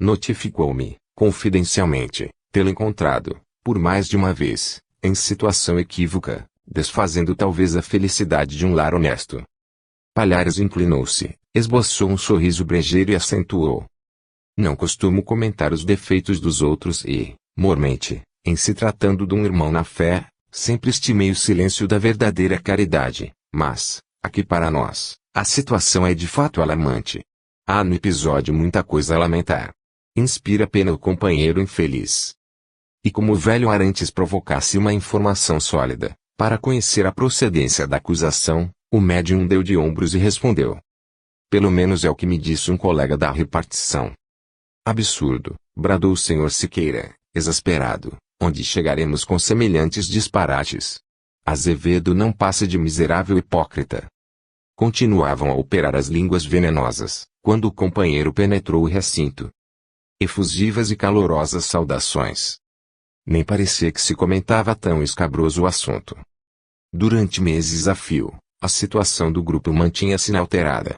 notificou-me, confidencialmente, tê-lo encontrado, por mais de uma vez, em situação equívoca, desfazendo talvez a felicidade de um lar honesto. Palhares inclinou-se, esboçou um sorriso brejeiro e acentuou: não costumo comentar os defeitos dos outros e, mormente, em se tratando de um irmão na fé, sempre estimei o silêncio da verdadeira caridade, mas, aqui para nós, a situação é de fato alarmante. Há no episódio muita coisa a lamentar. Inspira pena o companheiro infeliz. E como o velho Arantes provocasse uma informação sólida, para conhecer a procedência da acusação, o médium deu de ombros e respondeu: pelo menos é o que me disse um colega da repartição. Absurdo, bradou o senhor Siqueira, exasperado, onde chegaremos com semelhantes disparates? Azevedo não passa de miserável hipócrita. Continuavam a operar as línguas venenosas, quando o companheiro penetrou o recinto. Efusivas e calorosas saudações. Nem parecia que se comentava tão escabroso o assunto. Durante meses a fio, a situação do grupo mantinha-se inalterada.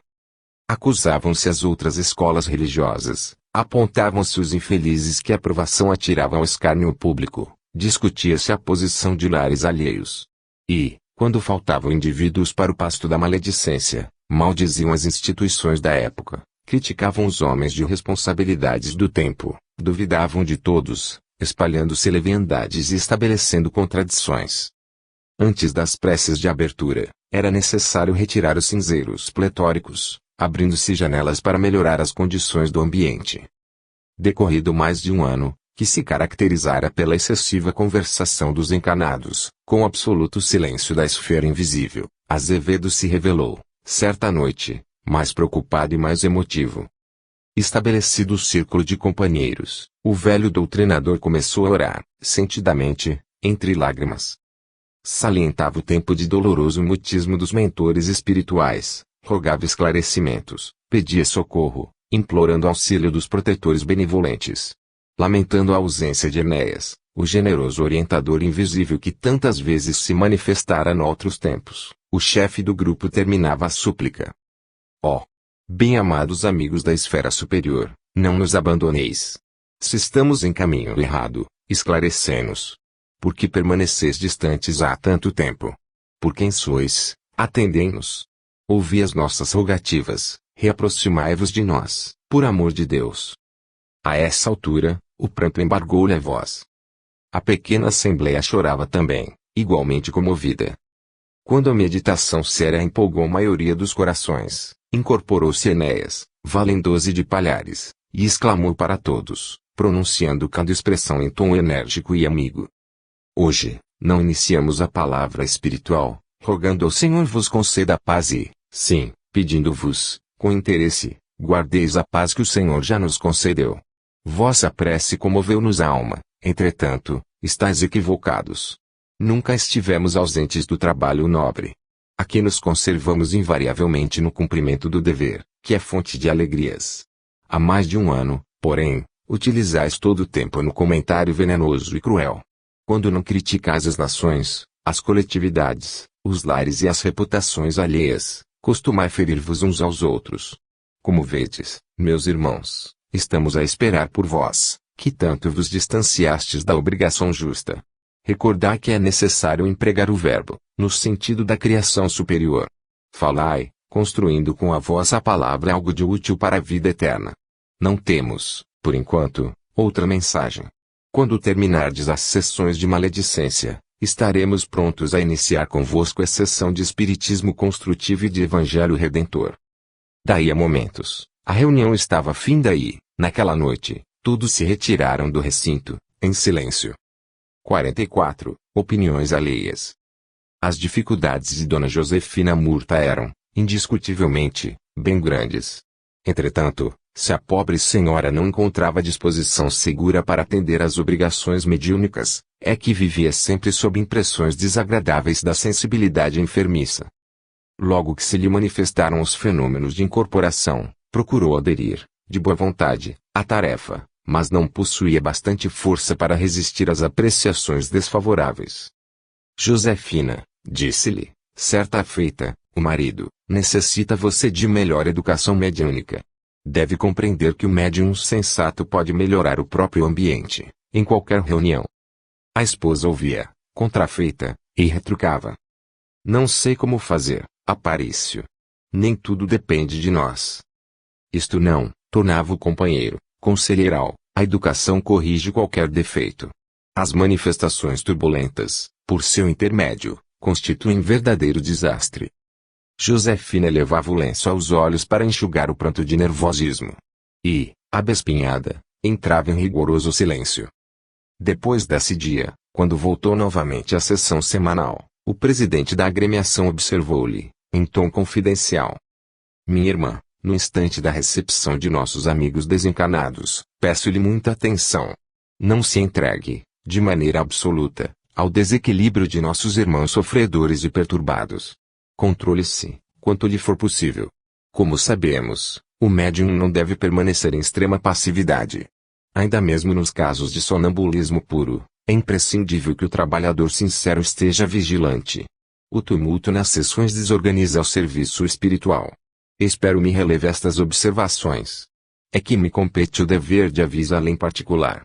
Acusavam-se as outras escolas religiosas, apontavam-se os infelizes que a aprovação atiravam ao escárnio público, discutia-se a posição de lares alheios. E, quando faltavam indivíduos para o pasto da maledicência, maldiziam as instituições da época, criticavam os homens de responsabilidades do tempo, duvidavam de todos, espalhando-se leviandades e estabelecendo contradições. Antes das preces de abertura, era necessário retirar os cinzeiros pletóricos, abrindo-se janelas para melhorar as condições do ambiente. Decorrido mais de um ano, que se caracterizara pela excessiva conversação dos encanados, com o absoluto silêncio da esfera invisível, Azevedo se revelou, certa noite, mais preocupado e mais emotivo. Estabelecido o círculo de companheiros, o velho doutrinador começou a orar, sentidamente, entre lágrimas. Salientava o tempo de doloroso mutismo dos mentores espirituais, rogava esclarecimentos, pedia socorro, implorando auxílio dos protetores benevolentes. Lamentando a ausência de Enéas, o generoso orientador invisível que tantas vezes se manifestara noutros tempos, o chefe do grupo terminava a súplica: ó, bem-amados amigos da esfera superior, não nos abandoneis. Se estamos em caminho errado, esclarecei-nos. Por que permaneceis distantes há tanto tempo? Por quem sois? Atendei-nos. Ouvi as nossas rogativas, reaproximai-vos de nós, por amor de Deus. A essa altura, o pranto embargou-lhe a voz. A pequena assembleia chorava também, igualmente comovida. Quando a meditação séria empolgou a maioria dos corações, incorporou-se Enéas, valendoso de Palhares, e exclamou para todos, pronunciando cada expressão em tom enérgico e amigo: hoje, não iniciamos a palavra espiritual, rogando ao Senhor vos conceda a paz e, sim, pedindo-vos, com interesse, guardeis a paz que o Senhor já nos concedeu. Vossa prece comoveu-nos a alma, entretanto, estáis equivocados. Nunca estivemos ausentes do trabalho nobre. Aqui nos conservamos invariavelmente no cumprimento do dever, que é fonte de alegrias. Há mais de um ano, porém, utilizais todo o tempo no comentário venenoso e cruel. Quando não criticais as nações, as coletividades, os lares e as reputações alheias, costumai ferir-vos uns aos outros. Como vedes, meus irmãos, estamos a esperar por vós, que tanto vos distanciastes da obrigação justa. Recordai que é necessário empregar o verbo, no sentido da criação superior. Falai, construindo com a vossa palavra algo de útil para a vida eterna. Não temos, por enquanto, outra mensagem. Quando terminardes as sessões de maledicência, estaremos prontos a iniciar convosco a sessão de espiritismo construtivo e de evangelho redentor. Daí a momentos, a reunião estava finda e, naquela noite, todos se retiraram do recinto, em silêncio. 44. Opiniões alheias. As dificuldades de Dona Josefina Murta eram, indiscutivelmente, bem grandes. Entretanto, se a pobre senhora não encontrava disposição segura para atender às obrigações mediúnicas, é que vivia sempre sob impressões desagradáveis da sensibilidade enfermiça. Logo que se lhe manifestaram os fenômenos de incorporação, procurou aderir, de boa vontade, à tarefa, mas não possuía bastante força para resistir às apreciações desfavoráveis. Josefina, disse-lhe, certa feita, o marido, necessita você de melhor educação mediúnica. Deve compreender que o médium sensato pode melhorar o próprio ambiente, em qualquer reunião. A esposa ouvia, contrafeita, e retrucava. Não sei como fazer, Aparício. Nem tudo depende de nós. Isto não, tornava o companheiro, conselheiral, a educação corrige qualquer defeito. As manifestações turbulentas, por seu intermédio, constituem verdadeiro desastre. Josefina levava o lenço aos olhos para enxugar o pranto de nervosismo. E, abespinhada, entrava em rigoroso silêncio. Depois desse dia, quando voltou novamente à sessão semanal, o presidente da agremiação observou-lhe, em tom confidencial. Minha irmã, no instante da recepção de nossos amigos desencarnados, peço-lhe muita atenção. Não se entregue, de maneira absoluta, ao desequilíbrio de nossos irmãos sofredores e perturbados. Controle-se, quanto lhe for possível. Como sabemos, o médium não deve permanecer em extrema passividade. Ainda mesmo nos casos de sonambulismo puro, é imprescindível que o trabalhador sincero esteja vigilante. O tumulto nas sessões desorganiza o serviço espiritual. Espero me releve estas observações. É que me compete o dever de avisá-la em particular.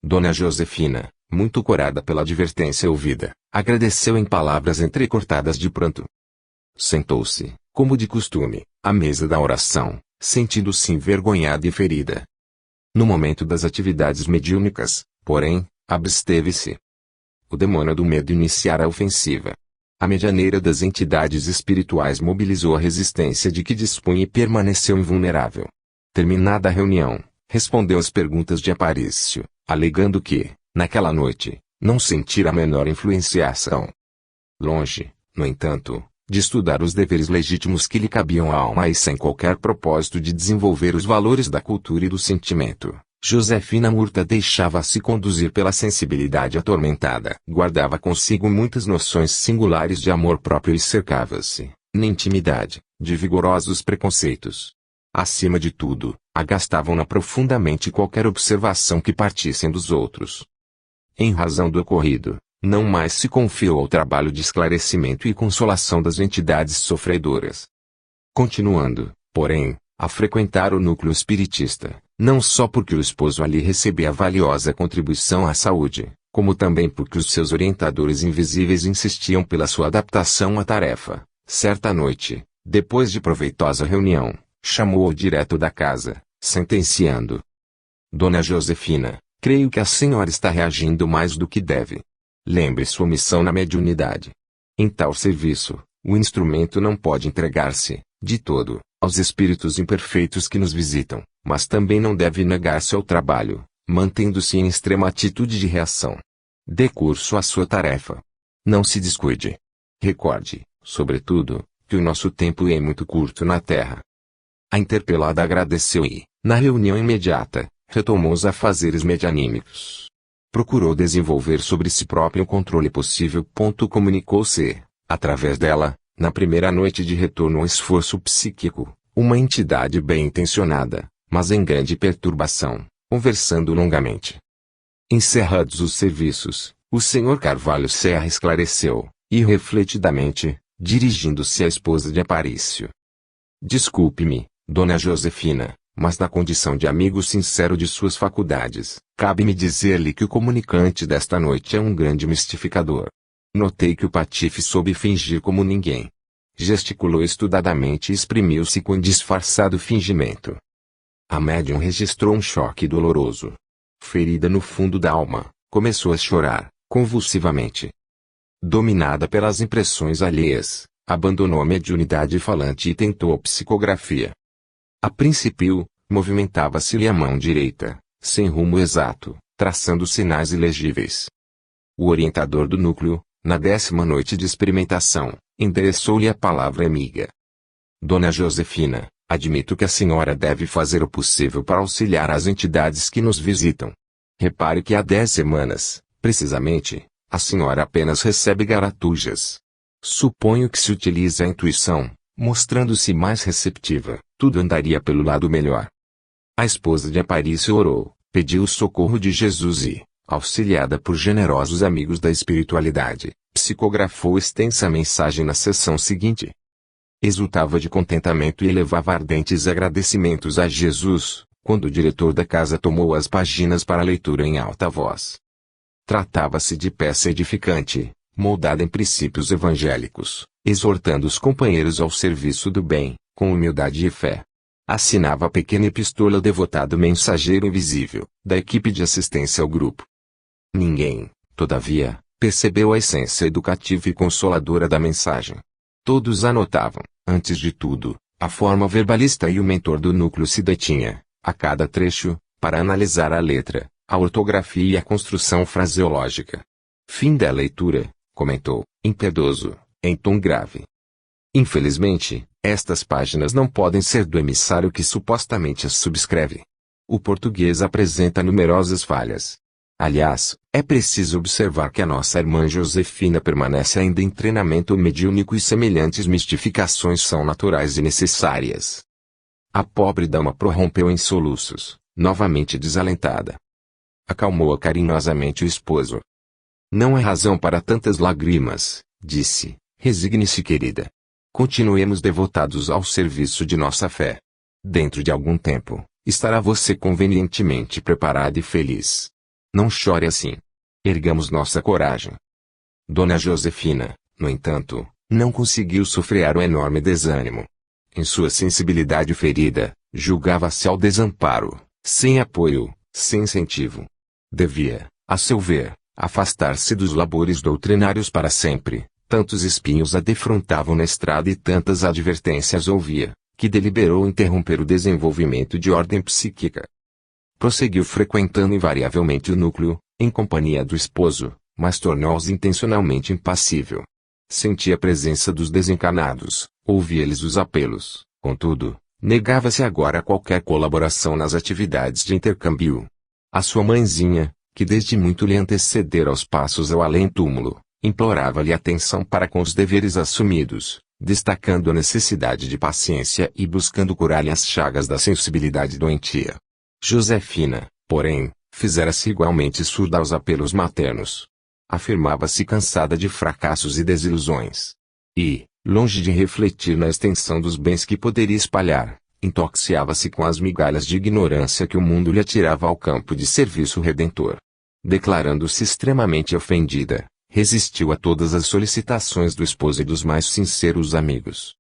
Dona Josefina, muito corada pela advertência ouvida, agradeceu em palavras entrecortadas de pranto. Sentou-se, como de costume, à mesa da oração, sentindo-se envergonhada e ferida. No momento das atividades mediúnicas, porém, absteve-se. O demônio do medo iniciara a ofensiva. A medianeira das entidades espirituais mobilizou a resistência de que dispunha e permaneceu invulnerável. Terminada a reunião, respondeu às perguntas de Aparício, alegando que, naquela noite, não sentira a menor influenciação. Longe, no entanto, de estudar os deveres legítimos que lhe cabiam à alma e sem qualquer propósito de desenvolver os valores da cultura e do sentimento, Josefina Murta deixava-se conduzir pela sensibilidade atormentada. Guardava consigo muitas noções singulares de amor próprio e cercava-se, na intimidade, de vigorosos preconceitos. Acima de tudo, agastavam-na profundamente qualquer observação que partissem dos outros. Em razão do ocorrido, não mais se confiou ao trabalho de esclarecimento e consolação das entidades sofredoras. Continuando, porém, a frequentar o núcleo espiritista, não só porque o esposo ali recebia valiosa contribuição à saúde, como também porque os seus orientadores invisíveis insistiam pela sua adaptação à tarefa, certa noite, depois de proveitosa reunião, chamou-o direto da casa, sentenciando. Dona Josefina, creio que a senhora está reagindo mais do que deve. Lembre sua missão na mediunidade. Em tal serviço, o instrumento não pode entregar-se, de todo, aos espíritos imperfeitos que nos visitam, mas também não deve negar-se ao trabalho, mantendo-se em extrema atitude de reação. Dê curso à sua tarefa. Não se descuide. Recorde, sobretudo, que o nosso tempo é muito curto na Terra. A interpelada agradeceu e, na reunião imediata, retomou os afazeres medianímicos. Procurou desenvolver sobre si próprio o controle possível. Comunicou-se, através dela, na primeira noite de retorno ao esforço psíquico, uma entidade bem intencionada, mas em grande perturbação, conversando longamente. Encerrados os serviços, o Sr. Carvalho Serra esclareceu, irrefletidamente, dirigindo-se à esposa de Aparício. Desculpe-me, Dona Josefina, mas na condição de amigo sincero de suas faculdades, cabe-me dizer-lhe que o comunicante desta noite é um grande mistificador. Notei que o patife soube fingir como ninguém. Gesticulou estudadamente e exprimiu-se com disfarçado fingimento. A médium registrou um choque doloroso. Ferida no fundo da alma, começou a chorar, convulsivamente. Dominada pelas impressões alheias, abandonou a mediunidade falante e tentou a psicografia. A princípio, movimentava-se-lhe a mão direita, sem rumo exato, traçando sinais ilegíveis. O orientador do núcleo, na 10ª noite de experimentação, endereçou-lhe a palavra amiga. Dona Josefina, admito que a senhora deve fazer o possível para auxiliar as entidades que nos visitam. Repare que há 10 semanas, precisamente, a senhora apenas recebe garatujas. Suponho que se utilize a intuição, mostrando-se mais receptiva, tudo andaria pelo lado melhor. A esposa de Aparício orou, pediu o socorro de Jesus e, auxiliada por generosos amigos da espiritualidade, psicografou extensa mensagem na sessão seguinte. Exultava de contentamento e elevava ardentes agradecimentos a Jesus, quando o diretor da casa tomou as páginas para leitura em alta voz. Tratava-se de peça edificante, moldada em princípios evangélicos, exortando os companheiros ao serviço do bem, com humildade e fé. Assinava a pequena epístola devotado mensageiro invisível, da equipe de assistência ao grupo. Ninguém, todavia, percebeu a essência educativa e consoladora da mensagem. Todos anotavam, antes de tudo, a forma verbalista e o mentor do núcleo se detinha, a cada trecho, para analisar a letra, a ortografia e a construção fraseológica. Fim da leitura, comentou, impiedoso, em tom grave. Infelizmente, estas páginas não podem ser do emissário que supostamente as subscreve. O português apresenta numerosas falhas. Aliás, é preciso observar que a nossa irmã Josefina permanece ainda em treinamento mediúnico e semelhantes mistificações são naturais e necessárias. A pobre dama prorrompeu em soluços, novamente desalentada. Acalmou-a carinhosamente o esposo. Não é razão para tantas lágrimas, disse, resigne-se querida. Continuemos devotados ao serviço de nossa fé. Dentro de algum tempo, estará você convenientemente preparada e feliz. Não chore assim. Ergamos nossa coragem. Dona Josefina, no entanto, não conseguiu sofrear o enorme desânimo. Em sua sensibilidade ferida, julgava-se ao desamparo, sem apoio, sem incentivo. Devia, a seu ver, afastar-se dos labores doutrinários para sempre. Tantos espinhos a defrontavam na estrada e tantas advertências ouvia, que deliberou interromper o desenvolvimento de ordem psíquica. Prosseguiu frequentando invariavelmente o núcleo, em companhia do esposo, mas tornou-se intencionalmente impassível. Sentia a presença dos desencarnados, ouvia-lhes os apelos, contudo, negava-se agora a qualquer colaboração nas atividades de intercâmbio. A sua mãezinha, que desde muito lhe antecedera aos passos ao além-túmulo, implorava-lhe atenção para com os deveres assumidos, destacando a necessidade de paciência e buscando curar-lhe as chagas da sensibilidade doentia. Josefina, porém, fizera-se igualmente surda aos apelos maternos. Afirmava-se cansada de fracassos e desilusões. E, longe de refletir na extensão dos bens que poderia espalhar, intoxiava-se com as migalhas de ignorância que o mundo lhe atirava ao campo de serviço redentor. Declarando-se extremamente ofendida, resistiu a todas as solicitações do esposo e dos mais sinceros amigos.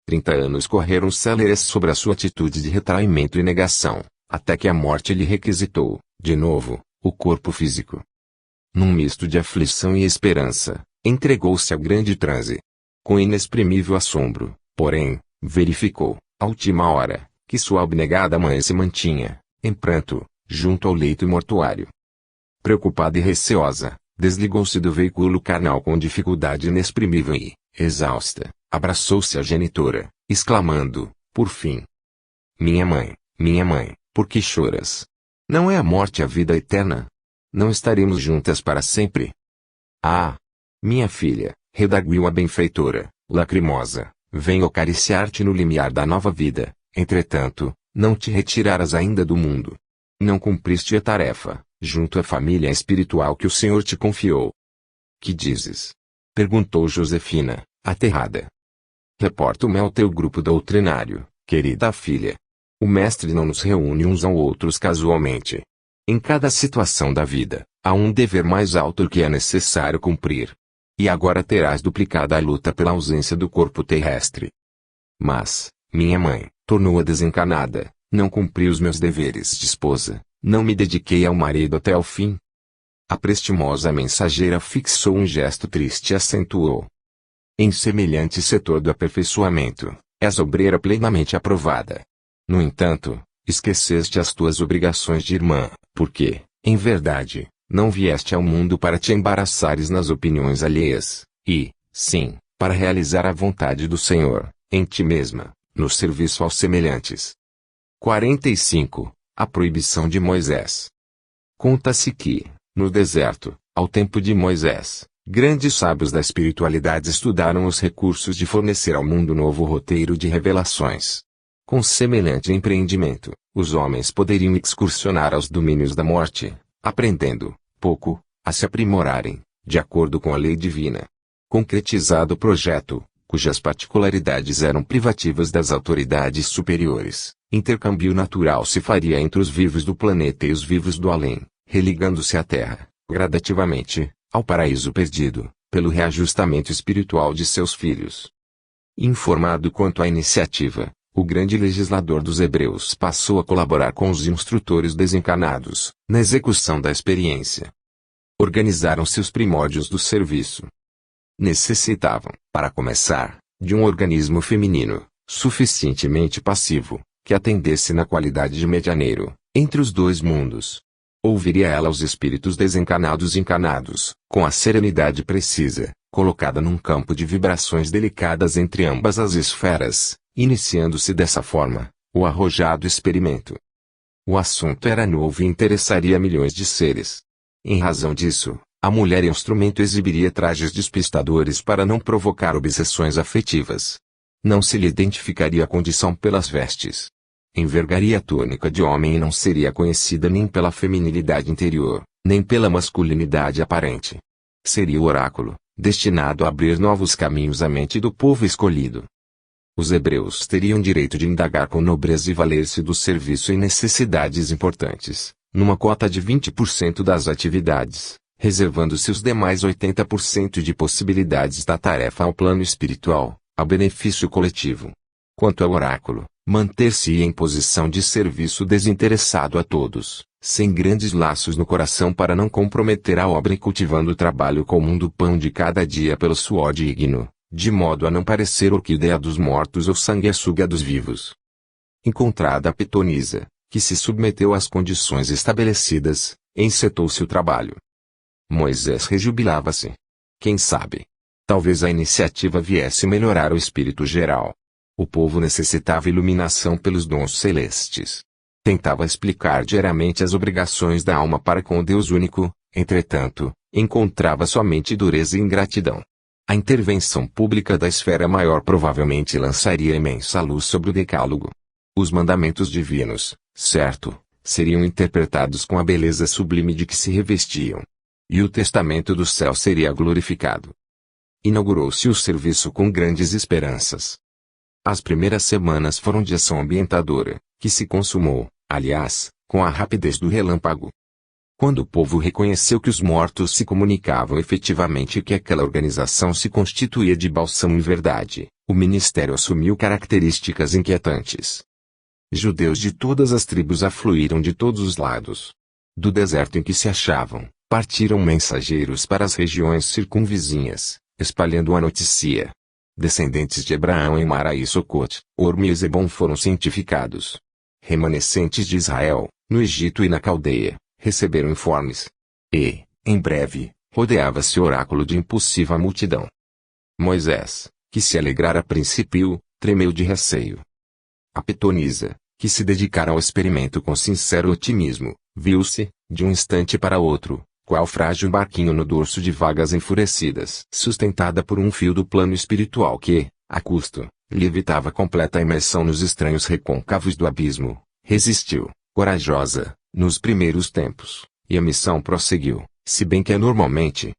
30 anos correram céleres sobre a sua atitude de retraimento e negação, até que a morte lhe requisitou, de novo, o corpo físico. Num misto de aflição e esperança, entregou-se ao grande transe. Com inexprimível assombro, porém, verificou, à última hora, que sua abnegada mãe se mantinha, em pranto, junto ao leito mortuário. Preocupada e receosa, desligou-se do veículo carnal com dificuldade inexprimível e, exausta, abraçou-se à genitora, exclamando, por fim: minha mãe, por que choras? Não é a morte a vida eterna? Não estaremos juntas para sempre? Ah! Minha filha, redarguiu a benfeitora, lacrimosa, venho acariciar-te no limiar da nova vida, entretanto, não te retirarás ainda do mundo. Não cumpriste a tarefa, junto à família espiritual que o Senhor te confiou. Que dizes? Perguntou Josefina, aterrada. Reporto-me ao teu grupo doutrinário, querida filha. O mestre não nos reúne uns aos outros casualmente. Em cada situação da vida, há um dever mais alto que é necessário cumprir. E agora terás duplicada a luta pela ausência do corpo terrestre. Mas, minha mãe, tornou a desencanada, não cumpri os meus deveres de esposa, não me dediquei ao marido até ao fim. A prestimosa mensageira fixou um gesto triste e acentuou. Em semelhante setor do aperfeiçoamento, és obreira plenamente aprovada. No entanto, esqueceste as tuas obrigações de irmã, porque, em verdade, não vieste ao mundo para te embaraçares nas opiniões alheias, e, sim, para realizar a vontade do Senhor, em ti mesma, no serviço aos semelhantes. 45. A proibição de Moisés. Conta-se que, no deserto, ao tempo de Moisés, grandes sábios da espiritualidade estudaram os recursos de fornecer ao mundo novo roteiro de revelações. Com semelhante empreendimento, os homens poderiam excursionar aos domínios da morte, aprendendo, pouco, a se aprimorarem, de acordo com a lei divina. Concretizado o projeto, cujas particularidades eram privativas das autoridades superiores. Intercâmbio natural se faria entre os vivos do planeta e os vivos do além, religando-se à Terra, gradativamente, ao paraíso perdido, pelo reajustamento espiritual de seus filhos. Informado quanto à iniciativa, o grande legislador dos hebreus passou a colaborar com os instrutores desencarnados, na execução da experiência. Organizaram-se os primórdios do serviço. Necessitavam, para começar, de um organismo feminino, suficientemente passivo, que atendesse na qualidade de medianeiro, entre os dois mundos. Ouviria ela os espíritos desencarnados e encarnados, com a serenidade precisa, colocada num campo de vibrações delicadas entre ambas as esferas, iniciando-se dessa forma, o arrojado experimento. O assunto era novo e interessaria milhões de seres. Em razão disso, a mulher instrumento exibiria trajes despistadores para não provocar obsessões afetivas. Não se lhe identificaria a condição pelas vestes. Envergaria a túnica de homem e não seria conhecida nem pela feminilidade interior, nem pela masculinidade aparente. Seria o oráculo, destinado a abrir novos caminhos à mente do povo escolhido. Os hebreus teriam direito de indagar com nobreza e valer-se do serviço em necessidades importantes, numa cota de 20% das atividades, reservando-se os demais 80% de possibilidades da tarefa ao plano espiritual, ao benefício coletivo. Quanto ao oráculo, manter-se-ia em posição de serviço desinteressado a todos, sem grandes laços no coração para não comprometer a obra e cultivando o trabalho comum do pão de cada dia pelo suor digno, de modo a não parecer orquídea dos mortos ou sanguessuga dos vivos. Encontrada a pitonisa, que se submeteu às condições estabelecidas, encetou-se o trabalho. Moisés rejubilava-se. Quem sabe? Talvez a iniciativa viesse melhorar o espírito geral. O povo necessitava iluminação pelos dons celestes. Tentava explicar diariamente as obrigações da alma para com o Deus único, entretanto, encontrava somente dureza e ingratidão. A intervenção pública da esfera maior provavelmente lançaria imensa luz sobre o decálogo. Os mandamentos divinos, certo, seriam interpretados com a beleza sublime de que se revestiam. E o testamento do céu seria glorificado. Inaugurou-se o serviço com grandes esperanças. As primeiras semanas foram de ação ambientadora, que se consumou, aliás, com a rapidez do relâmpago. Quando o povo reconheceu que os mortos se comunicavam efetivamente e que aquela organização se constituía de bálsamo em verdade, o ministério assumiu características inquietantes. Judeus de todas as tribos afluíram de todos os lados. Do deserto em que se achavam, partiram mensageiros para as regiões circunvizinhas, espalhando a notícia. Descendentes de Abraão em Mara e Socote, Orme e Zebom foram cientificados. Remanescentes de Israel, no Egito e na Caldeia, receberam informes. E, em breve, rodeava-se o oráculo de impulsiva multidão. Moisés, que se alegrara a princípio, tremeu de receio. A pitonisa, que se dedicara ao experimento com sincero otimismo, viu-se, de um instante para outro, qual frágil barquinho no dorso de vagas enfurecidas, sustentada por um fio do plano espiritual que, a custo, lhe evitava completa imersão nos estranhos recôncavos do abismo, resistiu, corajosa, nos primeiros tempos, e a missão prosseguiu, se bem que anormalmente.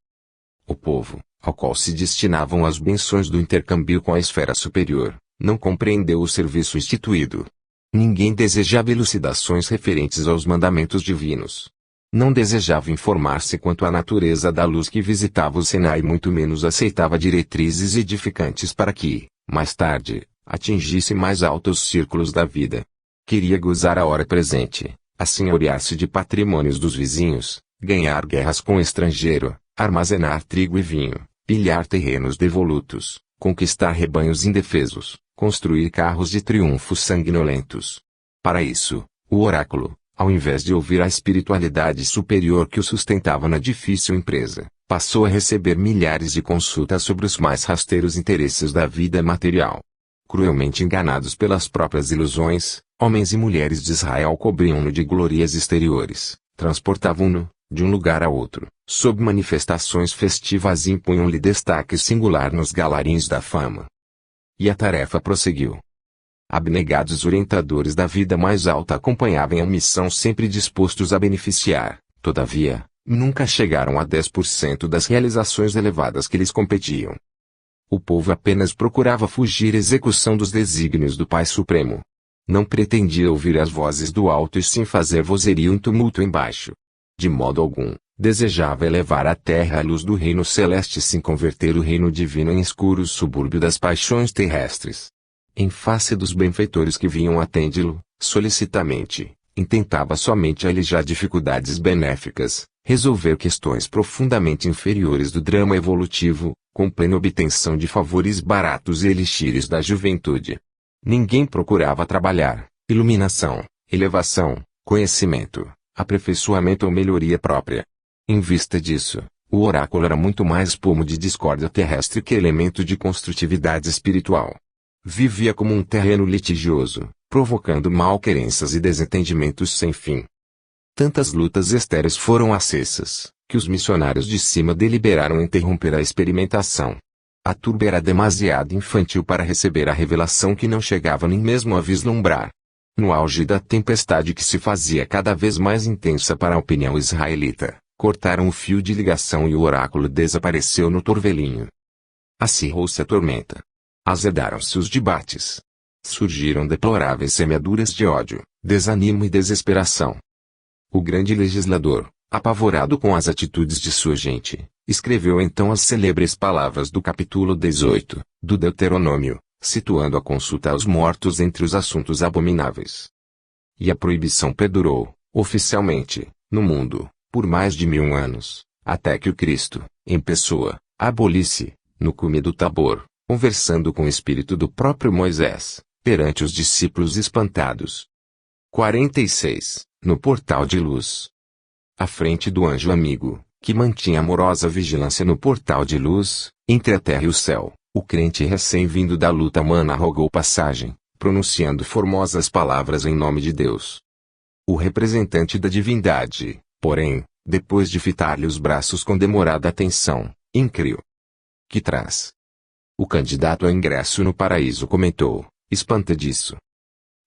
O povo, ao qual se destinavam as benções do intercâmbio com a esfera superior, não compreendeu o serviço instituído. Ninguém desejava elucidações referentes aos mandamentos divinos. Não desejava informar-se quanto à natureza da luz que visitava o Sinai e muito menos aceitava diretrizes edificantes para que, mais tarde, atingisse mais altos círculos da vida. Queria gozar a hora presente, assenhorear-se de patrimônios dos vizinhos, ganhar guerras com o estrangeiro, armazenar trigo e vinho, pilhar terrenos devolutos, conquistar rebanhos indefesos, construir carros de triunfo sanguinolentos. Para isso, o oráculo, ao invés de ouvir a espiritualidade superior que o sustentava na difícil empresa, passou a receber milhares de consultas sobre os mais rasteiros interesses da vida material. Cruelmente enganados pelas próprias ilusões, homens e mulheres de Israel cobriam-no de glórias exteriores, transportavam-no, de um lugar a outro, sob manifestações festivas e impunham-lhe destaque singular nos galarins da fama. E a tarefa prosseguiu. Abnegados orientadores da vida mais alta acompanhavam a missão sempre dispostos a beneficiar, todavia, nunca chegaram a 10% das realizações elevadas que lhes competiam. O povo apenas procurava fugir à execução dos desígnios do Pai Supremo. Não pretendia ouvir as vozes do alto e sim fazer vozerio em tumulto embaixo. De modo algum, desejava elevar à terra a luz do reino celeste sem converter o reino divino em escuro subúrbio das paixões terrestres. Em face dos benfeitores que vinham atendê-lo, solicitamente, intentava somente alijar dificuldades benéficas, resolver questões profundamente inferiores do drama evolutivo, com plena obtenção de favores baratos e elixires da juventude. Ninguém procurava trabalhar, iluminação, elevação, conhecimento, aperfeiçoamento ou melhoria própria. Em vista disso, o oráculo era muito mais pomo de discórdia terrestre que elemento de construtividade espiritual. Vivia como um terreno litigioso, provocando malquerenças e desentendimentos sem fim. Tantas lutas estéreis foram acessas, que os missionários de cima deliberaram interromper a experimentação. A turba era demasiado infantil para receber a revelação que não chegava nem mesmo a vislumbrar. No auge da tempestade que se fazia cada vez mais intensa para a opinião israelita, cortaram o fio de ligação e o oráculo desapareceu no torvelinho. Acirrou-se a tormenta. Azedaram-se os debates. Surgiram deploráveis semeaduras de ódio, desânimo e desesperação. O grande legislador, apavorado com as atitudes de sua gente, escreveu então as celebres palavras do capítulo 18, do Deuteronômio, situando a consulta aos mortos entre os assuntos abomináveis. E a proibição perdurou, oficialmente, no mundo, por mais de 1000 anos, até que o Cristo, em pessoa, abolisse, no cume do Tabor, conversando com o espírito do próprio Moisés, perante os discípulos espantados. 46. No portal de luz. À frente do anjo amigo, que mantinha amorosa vigilância no portal de luz, entre a terra e o céu, o crente recém-vindo da luta humana rogou passagem, pronunciando formosas palavras em nome de Deus. O representante da divindade, porém, depois de fitar-lhe os braços com demorada atenção, inquiriu: que traz? O candidato a ingresso no paraíso comentou, espantadiço: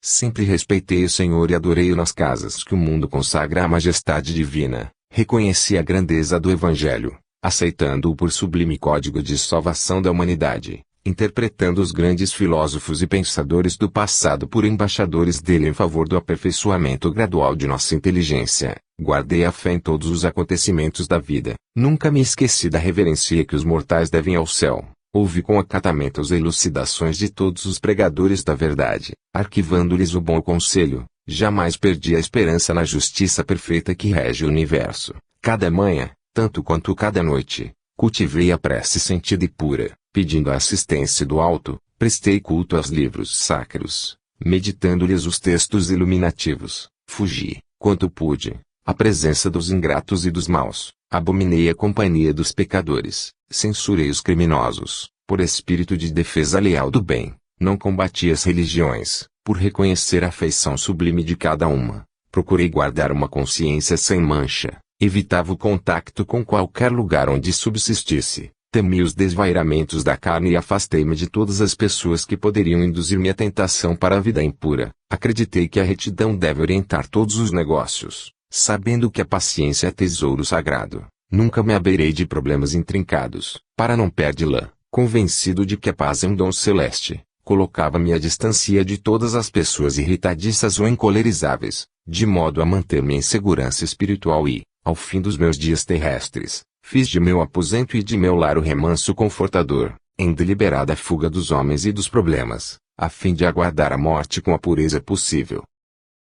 sempre respeitei o Senhor e adorei-o nas casas que o mundo consagra à majestade divina, reconheci a grandeza do Evangelho, aceitando-o por sublime código de salvação da humanidade, interpretando os grandes filósofos e pensadores do passado por embaixadores dele em favor do aperfeiçoamento gradual de nossa inteligência, guardei a fé em todos os acontecimentos da vida, nunca me esqueci da reverência que os mortais devem ao céu. Ouvi com acatamento as elucidações de todos os pregadores da verdade, arquivando-lhes o bom conselho, jamais perdi a esperança na justiça perfeita que rege o universo. Cada manhã, tanto quanto cada noite, cultivei a prece sentida e pura, pedindo a assistência do alto, prestei culto aos livros sacros, meditando-lhes os textos iluminativos, fugi, quanto pude, à presença dos ingratos e dos maus, abominei a companhia dos pecadores, censurei os criminosos, por espírito de defesa leal do bem, não combati as religiões, por reconhecer a feição sublime de cada uma, procurei guardar uma consciência sem mancha, evitava o contacto com qualquer lugar onde subsistisse, temi os desvairamentos da carne e afastei-me de todas as pessoas que poderiam induzir-me à tentação para a vida impura, acreditei que a retidão deve orientar todos os negócios, sabendo que a paciência é tesouro sagrado. Nunca me abeirei de problemas intrincados, para não perdê-la, convencido de que a paz é um dom celeste, colocava-me à distância de todas as pessoas irritadiças ou encolerizáveis, de modo a manter-me em segurança espiritual e, ao fim dos meus dias terrestres, fiz de meu aposento e de meu lar o remanso confortador, em deliberada fuga dos homens e dos problemas, a fim de aguardar a morte com a pureza possível.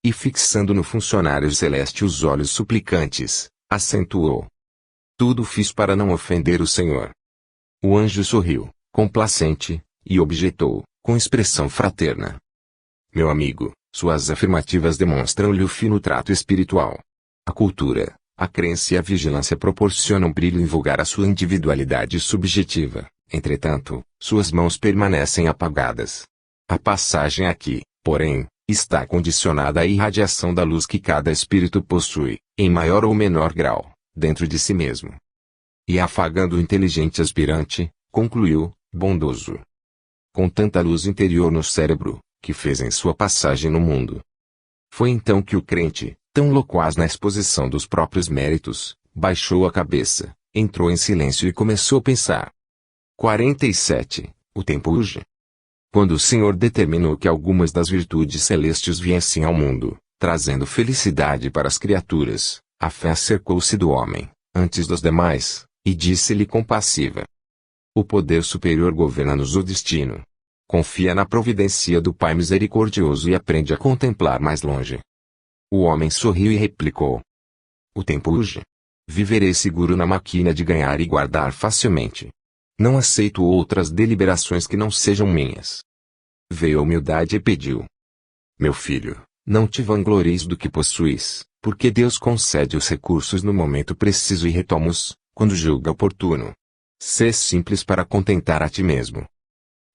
E fixando no funcionário celeste os olhos suplicantes, acentuou: tudo fiz para não ofender o Senhor. O anjo sorriu, complacente, e objetou, com expressão fraterna: meu amigo, suas afirmativas demonstram-lhe o fino trato espiritual. A cultura, a crença e a vigilância proporcionam brilho em vulgar à sua individualidade subjetiva, entretanto, suas mãos permanecem apagadas. A passagem aqui, porém, está condicionada à irradiação da luz que cada espírito possui, em maior ou menor grau, dentro de si mesmo. E afagando o inteligente aspirante, concluiu, bondoso: com tanta luz interior no cérebro, que fez em sua passagem no mundo. Foi então que o crente, tão loquaz na exposição dos próprios méritos, baixou a cabeça, entrou em silêncio e começou a pensar. 47. O tempo urge. Quando o Senhor determinou que algumas das virtudes celestes viessem ao mundo, trazendo felicidade para as criaturas, a fé cercou-se do homem, antes dos demais, e disse-lhe compassiva: o poder superior governa-nos o destino. Confia na providência do Pai misericordioso e aprende a contemplar mais longe. O homem sorriu e replicou: o tempo urge. Viverei seguro na maquina de ganhar e guardar facilmente. Não aceito outras deliberações que não sejam minhas. Veio a humildade e pediu: meu filho, não te vanglories do que possuis, porque Deus concede os recursos no momento preciso e retoma-os, quando julga oportuno. Sê simples para contentar a ti mesmo.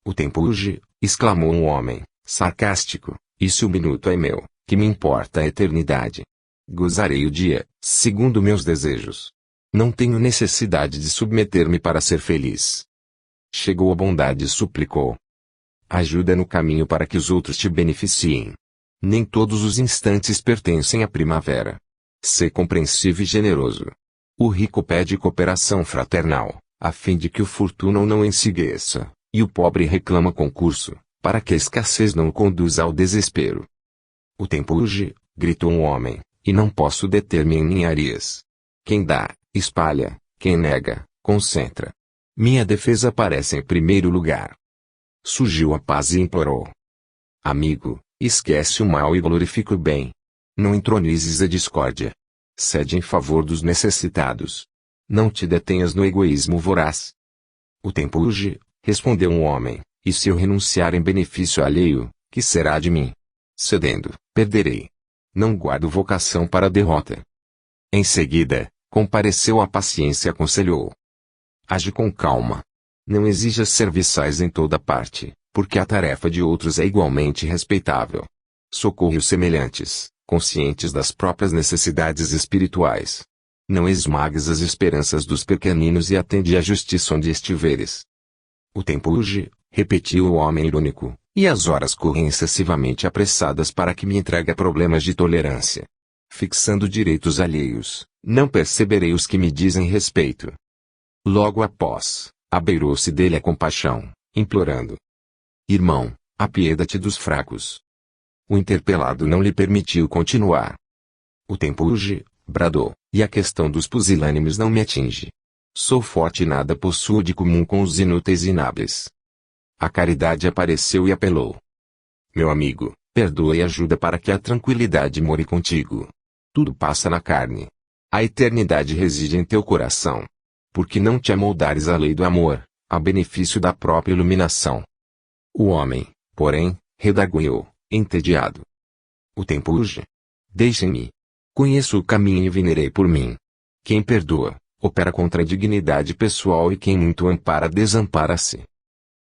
O tempo urge, exclamou um homem, sarcástico, e se o minuto é meu, que me importa a eternidade? Gozarei o dia, segundo meus desejos. Não tenho necessidade de submeter-me para ser feliz. Chegou a bondade e suplicou: ajuda no caminho para que os outros te beneficiem. Nem todos os instantes pertencem à primavera. Sê compreensivo e generoso. O rico pede cooperação fraternal, a fim de que o fortuno não ensigueça, e o pobre reclama concurso, para que a escassez não o conduza ao desespero. O tempo urge, gritou um homem, e não posso deter-me em ninharias. Quem dá, espalha; quem nega, concentra. Minha defesa aparece em primeiro lugar. Surgiu a paz e implorou: amigo, esquece o mal e glorifica o bem. Não entronizes a discórdia. Cede em favor dos necessitados. Não te detenhas no egoísmo voraz. O tempo urge, respondeu um homem, e se eu renunciar em benefício alheio, que será de mim? Cedendo, perderei. Não guardo vocação para a derrota. Em seguida, compareceu a paciência e aconselhou: age com calma. Não exijas serviçais em toda parte, porque a tarefa de outros é igualmente respeitável. Socorre os semelhantes, conscientes das próprias necessidades espirituais. Não esmagues as esperanças dos pequeninos e atende à justiça onde estiveres. O tempo urge, repetiu o homem irônico, e as horas correm excessivamente apressadas para que me entregue a problemas de tolerância. Fixando direitos alheios, não perceberei os que me dizem respeito. Logo após, abeirou-se dele a compaixão, implorando: irmão, apieda-te dos fracos. O interpelado não lhe permitiu continuar. O tempo urge, bradou, e a questão dos pusilânimes não me atinge. Sou forte e nada possuo de comum com os inúteis e inábeis. A caridade apareceu e apelou: meu amigo, perdoa e ajuda para que a tranquilidade more contigo. Tudo passa na carne. A eternidade reside em teu coração. Porque não te amoldares à lei do amor, a benefício da própria iluminação. O homem, porém, redarguiu, entediado: o tempo urge. Deixem-me. Conheço o caminho e venerei por mim. Quem perdoa, opera contra a dignidade pessoal e quem muito ampara desampara-se.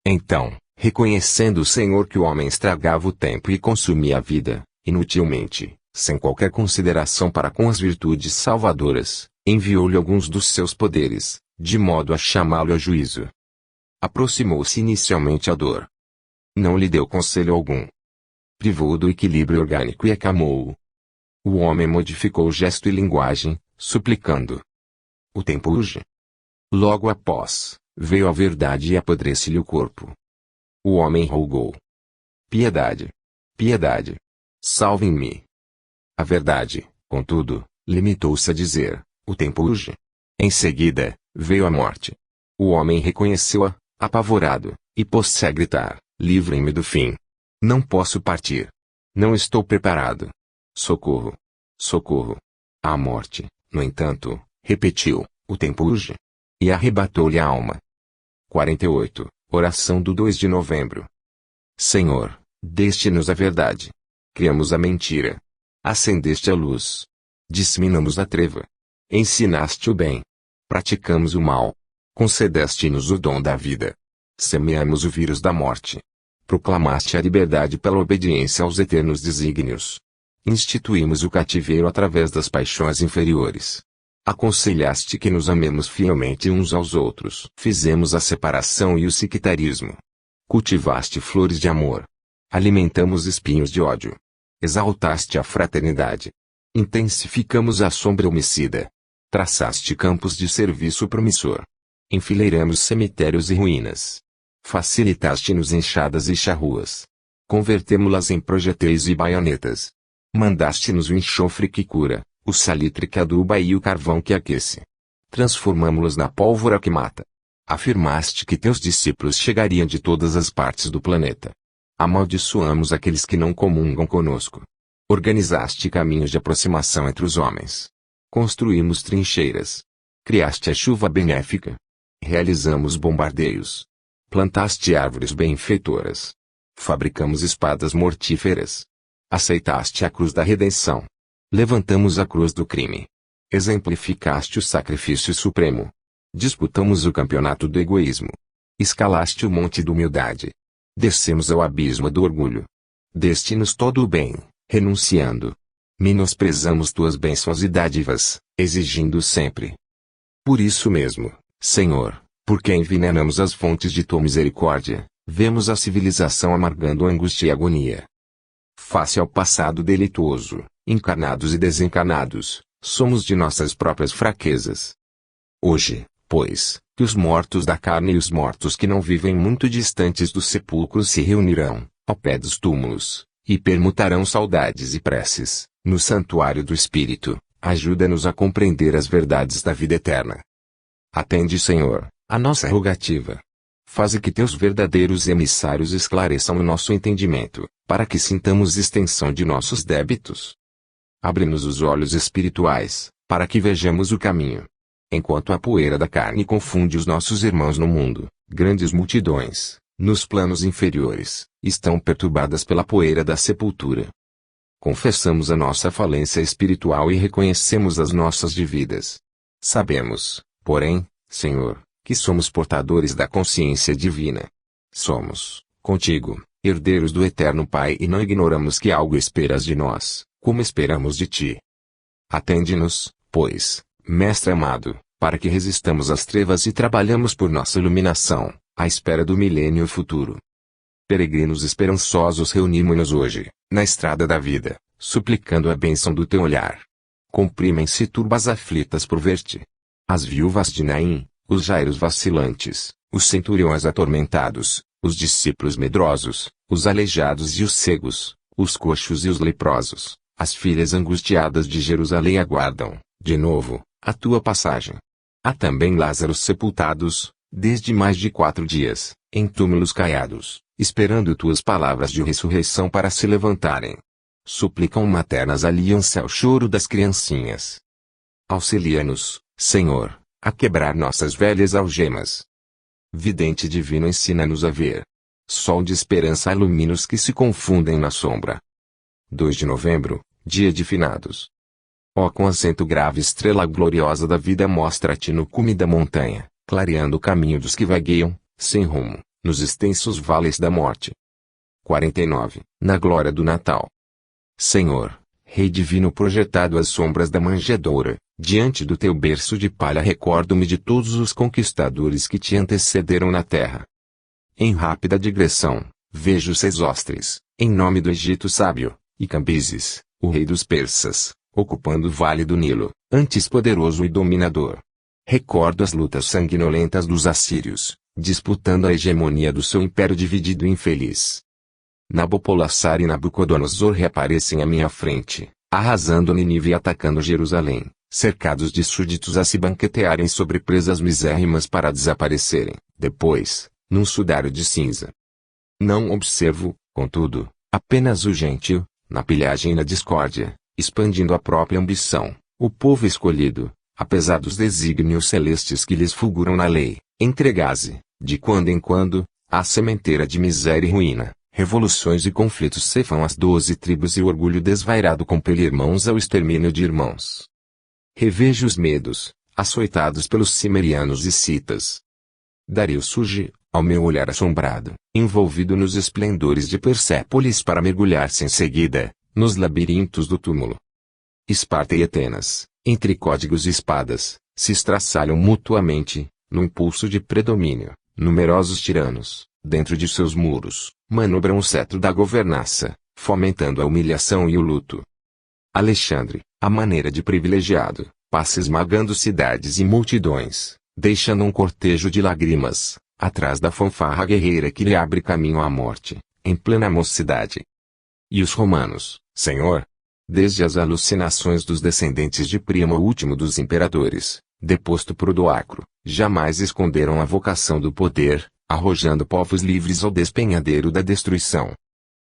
Então, reconhecendo o Senhor que o homem estragava o tempo e consumia a vida, inutilmente, sem qualquer consideração para com as virtudes salvadoras, enviou-lhe alguns dos seus poderes, de modo a chamá-lo a juízo. Aproximou-se inicialmente à dor. Não lhe deu conselho algum. Privou-o do equilíbrio orgânico e acalmou-o. O homem modificou gesto e linguagem, suplicando: o tempo urge. Logo após, veio a verdade e apodrece-lhe o corpo. O homem rogou: piedade, piedade, salvem-me. A verdade, contudo, limitou-se a dizer: o tempo urge. Em seguida, veio a morte. O homem reconheceu-a, apavorado, e pôs-se a gritar: livrem-me do fim. Não posso partir. Não estou preparado. Socorro! Socorro! A morte, no entanto, repetiu: o tempo urge. E arrebatou-lhe a alma. 48. Oração do 2 de novembro. Senhor, deste-nos a verdade. Criamos a mentira. Acendeste a luz. Disseminamos a treva. Ensinaste o bem. Praticamos o mal. Concedeste-nos o dom da vida. Semeamos o vírus da morte. Proclamaste a liberdade pela obediência aos eternos desígnios. Instituímos o cativeiro através das paixões inferiores. Aconselhaste que nos amemos fielmente uns aos outros. Fizemos a separação e o sectarismo. Cultivaste flores de amor. Alimentamos espinhos de ódio. Exaltaste a fraternidade. Intensificamos a sombra homicida. Traçaste campos de serviço promissor. Enfileiramos cemitérios e ruínas. Facilitaste-nos enxadas e charruas. Convertemo-las em projéteis e baionetas. Mandaste-nos o enxofre que cura, o salitre que aduba e o carvão que aquece. Transformamo-las na pólvora que mata. Afirmaste que teus discípulos chegariam de todas as partes do planeta. Amaldiçoamos aqueles que não comungam conosco. Organizaste caminhos de aproximação entre os homens. Construímos trincheiras. Criaste a chuva benéfica. Realizamos bombardeios. Plantaste árvores benfeitoras. Fabricamos espadas mortíferas. Aceitaste a cruz da redenção. Levantamos a cruz do crime. Exemplificaste o sacrifício supremo. Disputamos o campeonato do egoísmo. Escalaste o monte da humildade. Descemos ao abismo do orgulho. Deste-nos todo o bem, renunciando. Menosprezamos tuas bênçãos e dádivas, exigindo sempre. Por isso mesmo, Senhor, porque envenenamos as fontes de tua misericórdia, vemos a civilização amargando angústia e agonia. Face ao passado delituoso, encarnados e desencarnados, somos de nossas próprias fraquezas. Hoje, pois, que os mortos da carne e os mortos que não vivem muito distantes do sepulcro se reunirão, ao pé dos túmulos, e permutarão saudades e preces, no santuário do Espírito, ajuda-nos a compreender as verdades da vida eterna. Atende, Senhor, a nossa rogativa. Faze que teus verdadeiros emissários esclareçam o nosso entendimento, para que sintamos extensão de nossos débitos. Abre-nos os olhos espirituais, para que vejamos o caminho. Enquanto a poeira da carne confunde os nossos irmãos no mundo, grandes multidões, nos planos inferiores, estão perturbadas pela poeira da sepultura. Confessamos a nossa falência espiritual e reconhecemos as nossas dívidas. Sabemos, porém, Senhor, que somos portadores da consciência divina. Somos, contigo, herdeiros do Eterno Pai e não ignoramos que algo esperas de nós, como esperamos de ti. Atende-nos, pois, Mestre amado, para que resistamos às trevas e trabalhamos por nossa iluminação, à espera do milênio futuro. Peregrinos esperançosos reunimos-nos hoje, na estrada da vida, suplicando a bênção do teu olhar. Comprimem-se turbas aflitas por ver-te. As viúvas de Naim, os jairos vacilantes, os centuriões atormentados, os discípulos medrosos, os aleijados e os cegos, os coxos e os leprosos, as filhas angustiadas de Jerusalém aguardam, de novo, a tua passagem. Há também Lázaros sepultados, desde mais de 4 dias, em túmulos caiados, esperando tuas palavras de ressurreição para se levantarem. Suplicam maternas aliam-se ao choro das criancinhas. Auxilia-nos, Senhor, a quebrar nossas velhas algemas. Vidente divino ensina-nos a ver. Sol de esperança ilumina os que se confundem na sombra. 2 de novembro, dia de finados. Ó com acento grave estrela gloriosa da vida mostra-te no cume da montanha, clareando o caminho dos que vagueiam, sem rumo, nos extensos vales da morte. 49. Na glória do Natal. Senhor, Rei divino projetado às sombras da manjedoura, diante do teu berço de palha recordo-me de todos os conquistadores que te antecederam na terra. Em rápida digressão, vejo Sesostres, em nome do Egito sábio, e Cambises, o rei dos persas, ocupando o vale do Nilo, antes poderoso e dominador. Recordo as lutas sanguinolentas dos assírios, disputando a hegemonia do seu império dividido e infeliz. Nabopolassar e Nabucodonosor reaparecem à minha frente, arrasando Nínive e atacando Jerusalém, cercados de súditos a se banquetearem sobre presas misérrimas para desaparecerem, depois, num sudário de cinza. Não observo, contudo, apenas o gentio, na pilhagem e na discórdia, expandindo a própria ambição, o povo escolhido, apesar dos desígnios celestes que lhes fulguram na lei, entregasse, de quando em quando, à sementeira de miséria e ruína. Revoluções e conflitos cefam as 12 tribos e o orgulho desvairado compele irmãos ao extermínio de irmãos. Revejo os medos, açoitados pelos cimerianos e citas. Dario surge, ao meu olhar assombrado, envolvido nos esplendores de Persépolis para mergulhar-se em seguida, nos labirintos do túmulo. Esparta e Atenas, entre códigos e espadas, se estraçalham mutuamente, no impulso de predomínio. Numerosos tiranos, dentro de seus muros, manobram o cetro da governança, fomentando a humilhação e o luto. Alexandre, à maneira de privilegiado, passa esmagando cidades e multidões, deixando um cortejo de lágrimas, atrás da fanfarra guerreira que lhe abre caminho à morte, em plena mocidade. E os romanos, Senhor? Desde as alucinações dos descendentes de Príamo último dos imperadores, deposto por Odoacro, jamais esconderam a vocação do poder, arrojando povos livres ao despenhadeiro da destruição.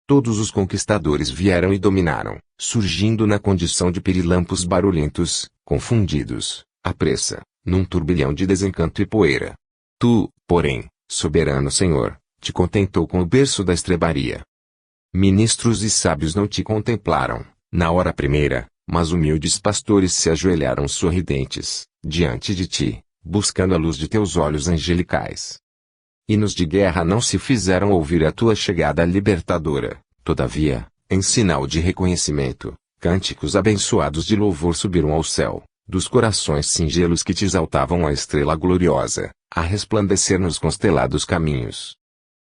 Todos os conquistadores vieram e dominaram, surgindo na condição de pirilampos barulhentos, confundidos, à pressa, num turbilhão de desencanto e poeira. Tu, porém, soberano Senhor, te contentou com o berço da estrebaria. Ministros e sábios não te contemplaram, na hora primeira, mas humildes pastores se ajoelharam sorridentes, diante de ti, buscando a luz de teus olhos angelicais. Hinos de guerra não se fizeram ouvir a tua chegada libertadora, todavia, em sinal de reconhecimento, cânticos abençoados de louvor subiram ao céu, dos corações singelos que te exaltavam a estrela gloriosa, a resplandecer nos constelados caminhos.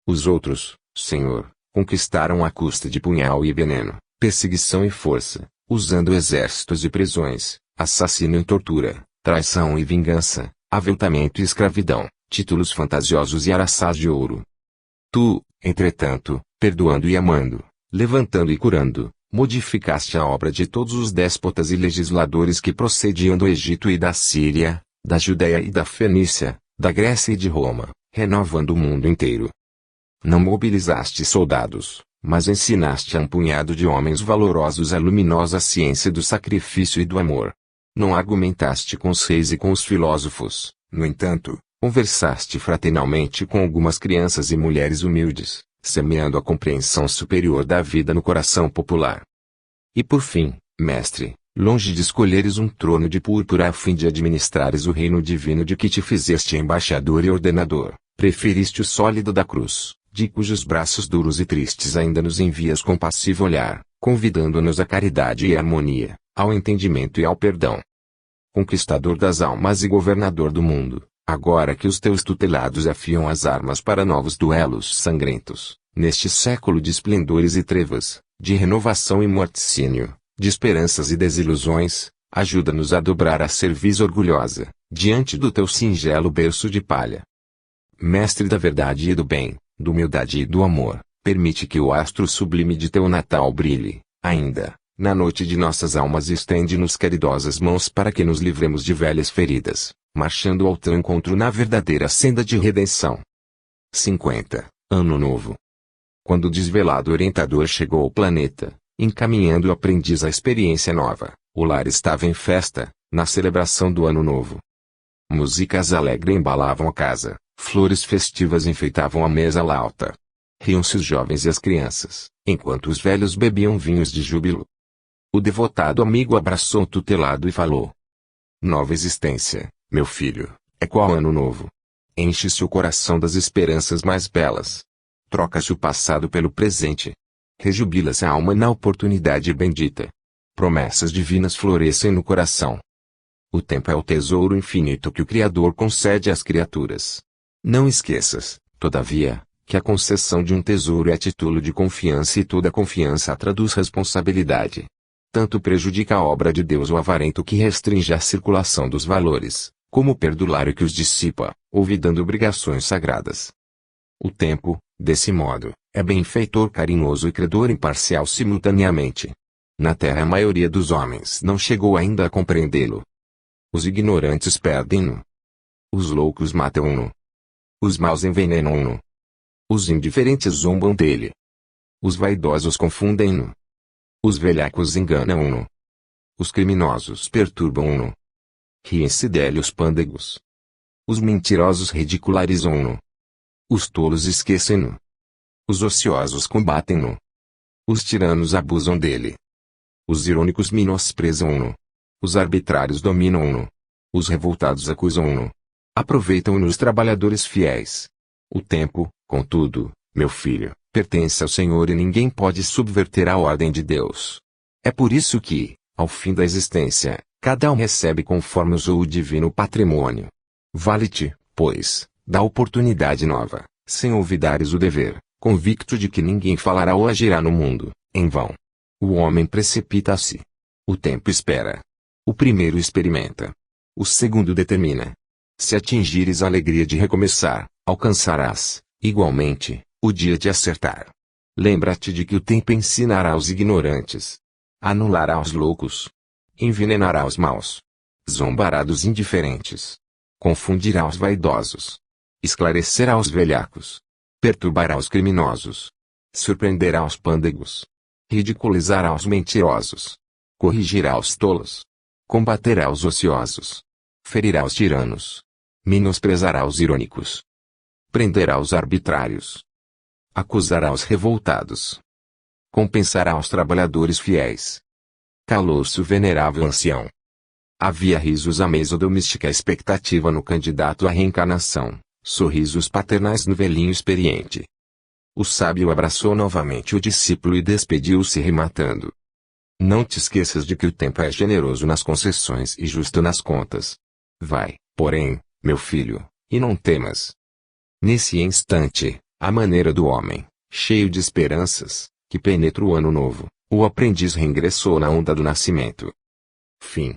Os outros, Senhor, conquistaram à custa de punhal e veneno, perseguição e força, usando exércitos e prisões, assassino e tortura, traição e vingança, aviltamento e escravidão, títulos fantasiosos e araçás de ouro. Tu, entretanto, perdoando e amando, levantando e curando, modificaste a obra de todos os déspotas e legisladores que procediam do Egito e da Síria, da Judéia e da Fenícia, da Grécia e de Roma, renovando o mundo inteiro. Não mobilizaste soldados, mas ensinaste a um punhado de homens valorosos a luminosa ciência do sacrifício e do amor. Não argumentaste com os reis e com os filósofos, no entanto, conversaste fraternalmente com algumas crianças e mulheres humildes, semeando a compreensão superior da vida no coração popular. E por fim, mestre, longe de escolheres um trono de púrpura a fim de administrares o reino divino de que te fizeste embaixador e ordenador, preferiste o sólido da cruz, de cujos braços duros e tristes ainda nos envias compassivo olhar, convidando-nos à caridade e à harmonia, ao entendimento e ao perdão. Conquistador das almas e governador do mundo, agora que os teus tutelados afiam as armas para novos duelos sangrentos, neste século de esplendores e trevas, de renovação e morticínio, de esperanças e desilusões, ajuda-nos a dobrar a cerviz orgulhosa, diante do teu singelo berço de palha. Mestre da verdade e do bem, da humildade e do amor, permite que o astro sublime de teu Natal brilhe, ainda, na noite de nossas almas, e estende-nos caridosas mãos para que nos livremos de velhas feridas, marchando ao teu encontro na verdadeira senda de redenção. 50. Ano Novo. Quando o desvelado orientador chegou ao planeta, encaminhando o aprendiz à experiência nova, o lar estava em festa, na celebração do Ano Novo. Músicas alegres embalavam a casa, flores festivas enfeitavam a mesa lauta. Riam-se os jovens e as crianças, enquanto os velhos bebiam vinhos de júbilo. O devotado amigo abraçou o tutelado e falou: Nova existência, meu filho, é qual ano novo? Enche-se o coração das esperanças mais belas. Troca-se o passado pelo presente. Rejubila-se a alma na oportunidade bendita. Promessas divinas florescem no coração. O tempo é o tesouro infinito que o Criador concede às criaturas. Não esqueças, todavia, que a concessão de um tesouro é título de confiança e toda confiança traduz responsabilidade. Tanto prejudica a obra de Deus o avarento que restringe a circulação dos valores, como o perdulário que os dissipa, olvidando obrigações sagradas. O tempo, desse modo, é benfeitor carinhoso e credor imparcial simultaneamente. Na terra a maioria dos homens não chegou ainda a compreendê-lo. Os ignorantes perdem-no. Os loucos matam-no. Os maus envenenam-no. Os indiferentes zombam dele. Os vaidosos confundem-no. Os velhacos enganam-no. Os criminosos perturbam-no. Riem-se dele os pândegos. Os mentirosos ridicularizam-no. Os tolos esquecem-no. Os ociosos combatem-no. Os tiranos abusam dele. Os irônicos menosprezam-no. Os arbitrários dominam-no. Os revoltados acusam-no. Aproveitam-no os trabalhadores fiéis. O tempo, contudo, meu filho, pertence ao Senhor e ninguém pode subverter a ordem de Deus. É por isso que, ao fim da existência, cada um recebe conforme usou o divino patrimônio. Vale-te, pois, da oportunidade nova, sem olvidares o dever, convicto de que ninguém falará ou agirá no mundo, em vão. O homem precipita-se. O tempo espera. O primeiro experimenta. O segundo determina. Se atingires a alegria de recomeçar, alcançarás, igualmente, o dia de acertar. Lembra-te de que o tempo ensinará aos ignorantes, anulará os loucos, envenenará os maus, zombará dos indiferentes, confundirá os vaidosos, esclarecerá os velhacos, perturbará os criminosos, surpreenderá os pândegos, ridiculizará os mentirosos, corrigirá os tolos, combaterá os ociosos, ferirá os tiranos, menosprezará os irônicos, prenderá os arbitrários, acusará os revoltados, compensará os trabalhadores fiéis. Calou-se o venerável ancião. Havia risos à mesa doméstica, expectativa no candidato à reencarnação, sorrisos paternais no velhinho experiente. O sábio abraçou novamente o discípulo e despediu-se rematando: não te esqueças de que o tempo é generoso nas concessões e justo nas contas. Vai, porém, meu filho, e não temas. Nesse instante, à maneira do homem, cheio de esperanças, que penetra o ano novo, o aprendiz reingressou na onda do nascimento. Fim.